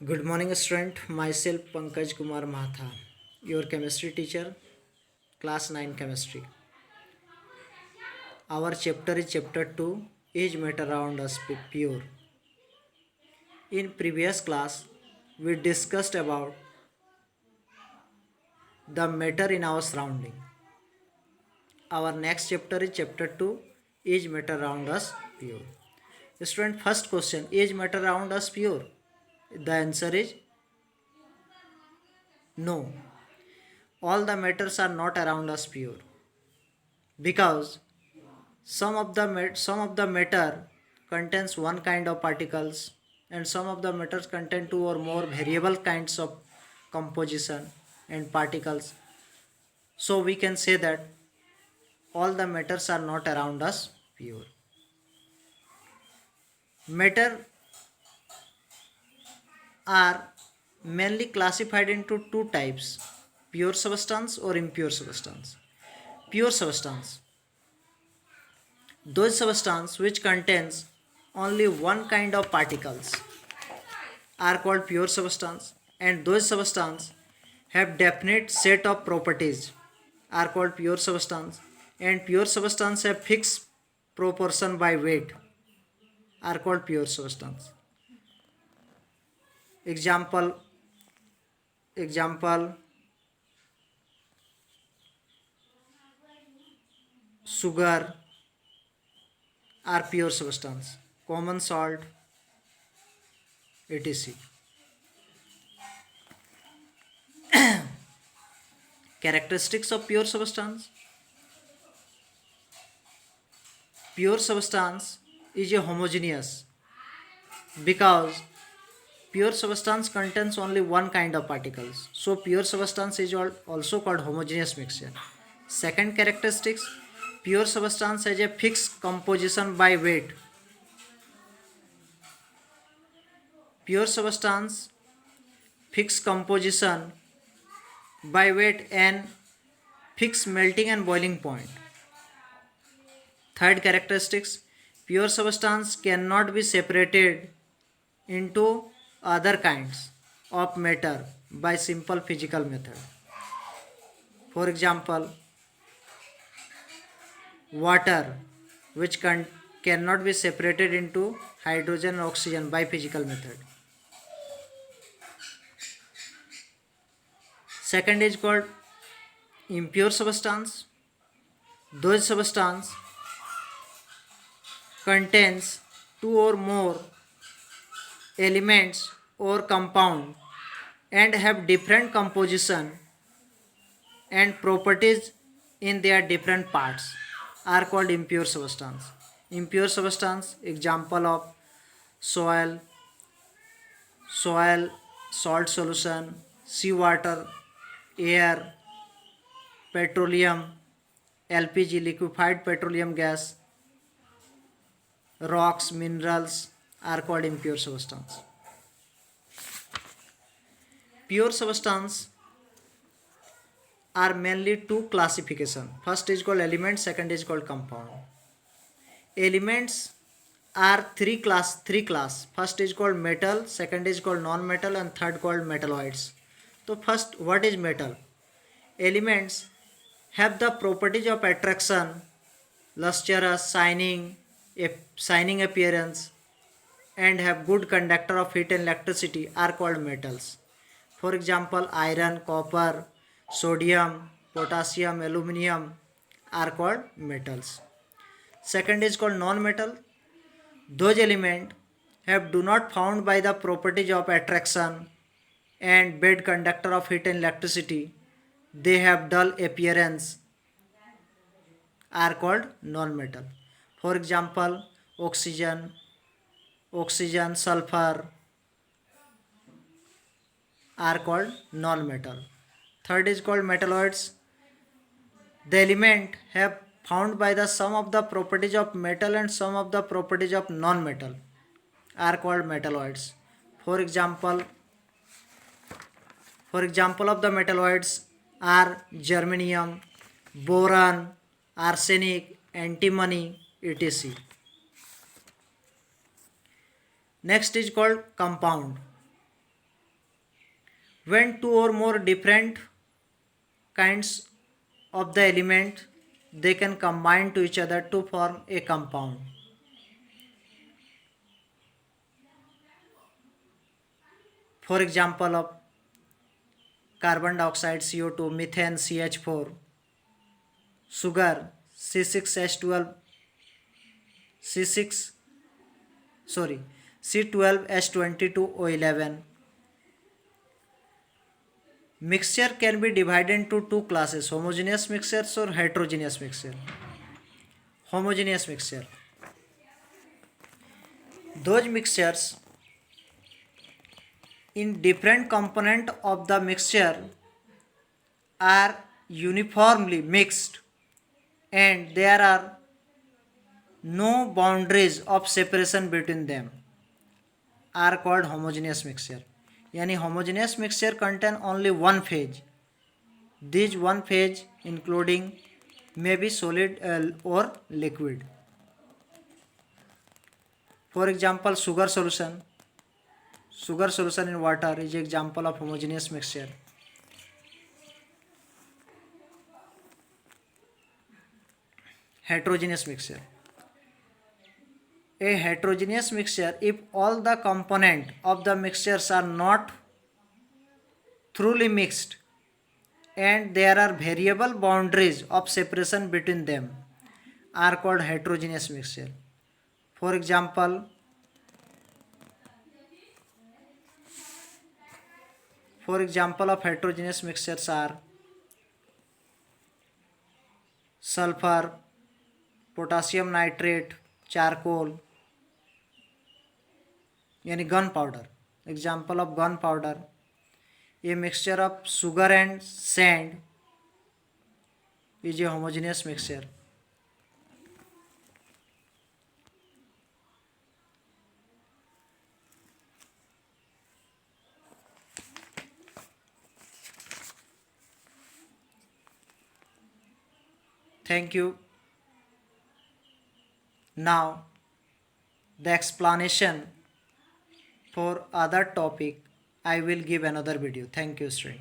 Good morning, student. Myself Pankaj Kumar Matha, your chemistry teacher, class 9 chemistry. Our chapter is chapter 2, Is matter around us pure? In previous class, we discussed about the matter in our surrounding. Our next chapter is chapter 2, Is matter around us pure? Student, first question, is matter around us pure? The answer is no. All the matters are not around us pure because some of the matter contains one kind of particles, and some of the matters contain two or more variable kinds of composition and particles. So we can say that all the matters are not around us pure. Matter are mainly classified into two types: pure substance or impure substance. Pure substance, those substance which contains only one kind of particles, are called pure substance, and those substance have definite set of properties are called pure substance, and pure substance have fixed proportion by weight are called pure substance. Example, sugar are pure substance, common salt, etc. Characteristics of pure substance: pure substance is a homogeneous because pure substance contains only one kind of particles, so pure substance is also called homogeneous mixture. Second characteristics, pure substance has a fixed composition by weight. Pure substance fixed composition by weight and fixed melting and boiling point. Third characteristics, pure substance cannot be separated into other kinds of matter by simple physical method. For example, water, which cannot be separated into hydrogen and oxygen by physical method. Second is called impure substance. Those substance contains two or more elements or compound and have different composition and properties in their different parts are called impure substance. Impure substance, example of soil, soil, salt solution, seawater, air, petroleum, LPG, liquefied petroleum gas, rocks, minerals are called impure substance. Pure substance are mainly two classification. First is called element, second is called compound. Elements are three class. First is called metal, second is called non-metal, and third called metalloids. So first, what is metal? Elements have the properties of attraction, lustrous, shining appearance, and have good conductor of heat and electricity are called metals. For example, iron, copper, sodium, potassium, aluminum are called metals. Second is called non-metal. Those elements have do not found by the properties of attraction and bad conductor of heat and electricity. They have dull appearance are called non-metal. For example, oxygen, sulfur are called non-metal. Third is called metalloids. The element have found by the sum of the properties of metal and sum of the properties of non-metal are called metalloids. For example, of the metalloids are germanium, boron, arsenic, antimony, etc. Next is called compound. when two or more different kinds of the element, they can combine to each other to form a compound. For example of carbon dioxide CO2, methane CH4, sugar C6H12 C6 sorry C12H22O11. Mixture can be divided into two classes, homogeneous mixtures or heterogeneous mixture. Homogeneous mixture, those mixtures in different component of the mixture are uniformly mixed and there are no boundaries of separation between them, are called homogeneous mixture. यानी homogeneous mixture contain only one phase. This one phase including may be solid or liquid. For example, sugar solution. Sugar solution in water is an example of homogeneous mixture. Heterogeneous mixture. A heterogeneous mixture, if all the components of the mixtures are not truly mixed and there are variable boundaries of separation between them, are called heterogeneous mixture. For example, of heterogeneous mixtures are sulfur, potassium nitrate, charcoal, यानी gun powder. Example of gun powder, a mixture of sugar and sand is a homogeneous mixture. Thank you. Now the explanation for other topic I will give another video. Thank you, student.